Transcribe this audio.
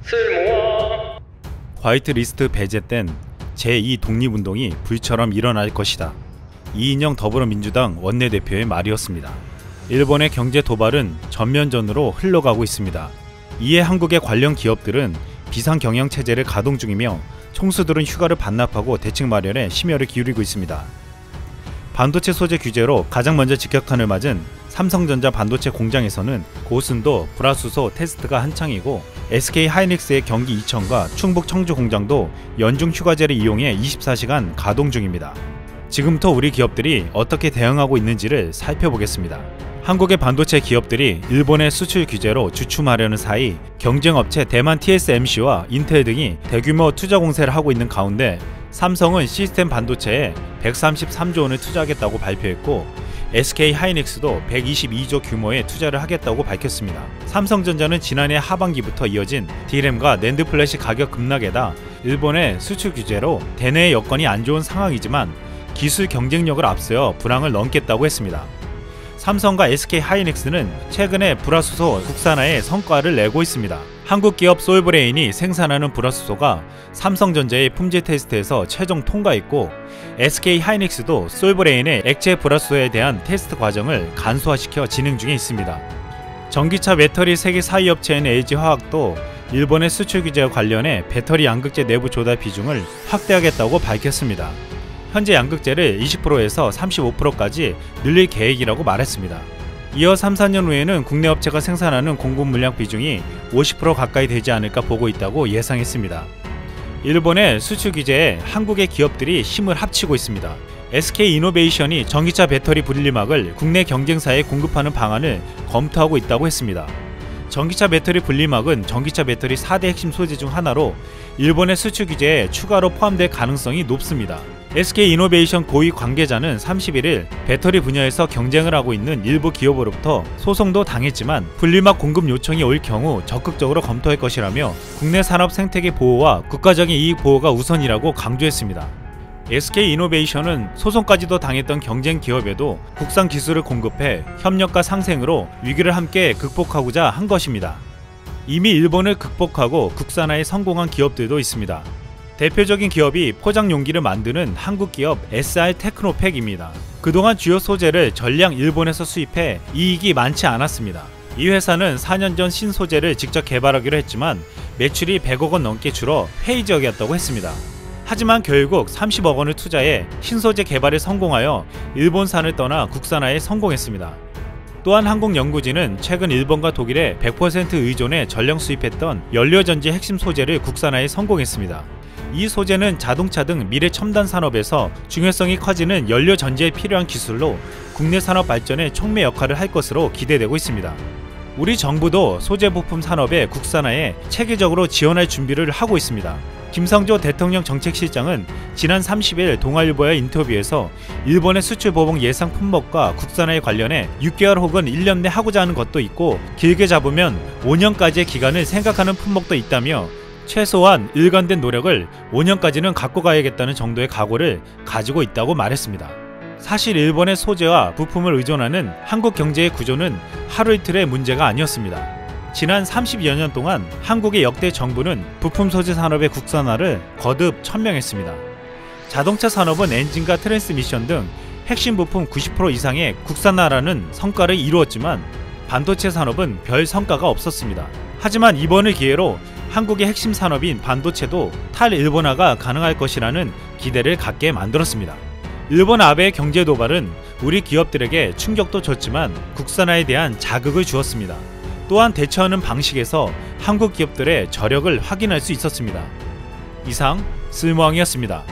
쓸모왕. 화이트리스트 배제 땐 제2 독립운동이 불처럼 일어날 것이다. 이인영 더불어민주당 원내대표의 말이었습니다. 일본의 경제 도발은 전면전으로 흘러가고 있습니다. 이에 한국의 관련 기업들은 비상경영체제를 가동 중이며 총수들은 휴가를 반납하고 대책 마련에 심혈을 기울이고 있습니다. 반도체 소재 규제로 가장 먼저 직격탄을 맞은 삼성전자 반도체 공장에서는 고순도 불화수소 테스트가 한창이고 SK하이닉스의 경기 이천과 충북 청주 공장도 연중 휴가제를 이용해 24시간 가동 중입니다. 지금부터 우리 기업들이 어떻게 대응하고 있는지를 살펴보겠습니다. 한국의 반도체 기업들이 일본의 수출 규제로 주춤하려는 사이 경쟁업체 대만 TSMC와 인텔 등이 대규모 투자 공세를 하고 있는 가운데 삼성은 시스템 반도체에 133조 원을 투자하겠다고 발표했고 SK하이닉스도 122조 규모의 투자를 하겠다고 밝혔습니다. 삼성전자는 지난해 하반기부터 이어진 D램과 낸드 플래시 가격 급락에다 일본의 수출 규제로 대내의 여건이 안 좋은 상황이지만 기술 경쟁력을 앞세워 불황을 넘겠다고 했습니다. 삼성과 SK하이닉스는 최근에 불화수소 국산화에 성과를 내고 있습니다. 한국 기업 솔브레인이 생산하는 불화수소가 삼성전자의 품질 테스트에서 최종 통과했고 SK하이닉스도 솔브레인의 액체 불화수소에 대한 테스트 과정을 간소화시켜 진행 중에 있습니다. 전기차 배터리 세계 4위 업체인 LG화학도 일본의 수출 규제와 관련해 배터리 양극재 내부 조달 비중을 확대하겠다고 밝혔습니다. 현재 양극재를 20%에서 35%까지 늘릴 계획이라고 말했습니다. 이어 3-4년 후에는 국내 업체가 생산하는 공급 물량 비중이 50% 가까이 되지 않을까 보고 있다고 예상했습니다. 일본의 수출 규제에 한국의 기업들이 힘을 합치고 있습니다. SK이노베이션이 전기차 배터리 분리막을 국내 경쟁사에 공급하는 방안을 검토하고 있다고 했습니다. 전기차 배터리 분리막은 전기차 배터리 4대 핵심 소재 중 하나로 일본의 수출 규제에 추가로 포함될 가능성이 높습니다. SK이노베이션 고위 관계자는 31일 배터리 분야에서 경쟁을 하고 있는 일부 기업으로부터 소송도 당했지만 분리막 공급 요청이 올 경우 적극적으로 검토할 것이라며 국내 산업 생태계 보호와 국가적인 이익 보호가 우선이라고 강조했습니다. SK이노베이션은 소송까지도 당했던 경쟁 기업에도 국산 기술을 공급해 협력과 상생으로 위기를 함께 극복하고자 한 것입니다. 이미 일본을 극복하고 국산화에 성공한 기업들도 있습니다. 대표적인 기업이 포장 용기를 만드는 한국 기업 SR테크노팩입니다. 그동안 주요 소재를 전량 일본에서 수입해 이익이 많지 않았습니다. 이 회사는 4년 전 신소재를 직접 개발하기로 했지만 매출이 100억 원 넘게 줄어 회의적이었다고 했습니다. 하지만 결국 30억 원을 투자해 신소재 개발에 성공하여 일본산을 떠나 국산화에 성공했습니다. 또한 한국연구진은 최근 일본과 독일에 100% 의존해 전량 수입했던 연료전지 핵심 소재를 국산화에 성공했습니다. 이 소재는 자동차 등 미래 첨단 산업에서 중요성이 커지는 연료 전지에 필요한 기술로 국내 산업 발전에 촉매 역할을 할 것으로 기대되고 있습니다. 우리 정부도 소재 부품 산업의 국산화에 체계적으로 지원할 준비를 하고 있습니다. 김성조 대통령 정책실장은 지난 30일 동아일보의 인터뷰에서 일본의 수출 보복 예상 품목과 국산화에 관련해 6개월 혹은 1년 내 하고자 하는 것도 있고 길게 잡으면 5년까지의 기간을 생각하는 품목도 있다며 최소한 일관된 노력을 5년까지는 갖고 가야겠다는 정도의 각오를 가지고 있다고 말했습니다. 사실 일본의 소재와 부품을 의존하는 한국 경제의 구조는 하루 이틀의 문제가 아니었습니다. 지난 30여 년 동안 한국의 역대 정부는 부품 소재 산업의 국산화를 거듭 천명했습니다. 자동차 산업은 엔진과 트랜스미션 등 핵심 부품 90% 이상의 국산화라는 성과를 이루었지만 반도체 산업은 별 성과가 없었습니다. 하지만 이번을 기회로 한국의 핵심 산업인 반도체도 탈일본화가 가능할 것이라는 기대를 갖게 만들었습니다. 일본 아베의 경제 도발은 우리 기업들에게 충격도 줬지만 국산화에 대한 자극을 주었습니다. 또한 대처하는 방식에서 한국 기업들의 저력을 확인할 수 있었습니다. 이상 쓸모왕이었습니다.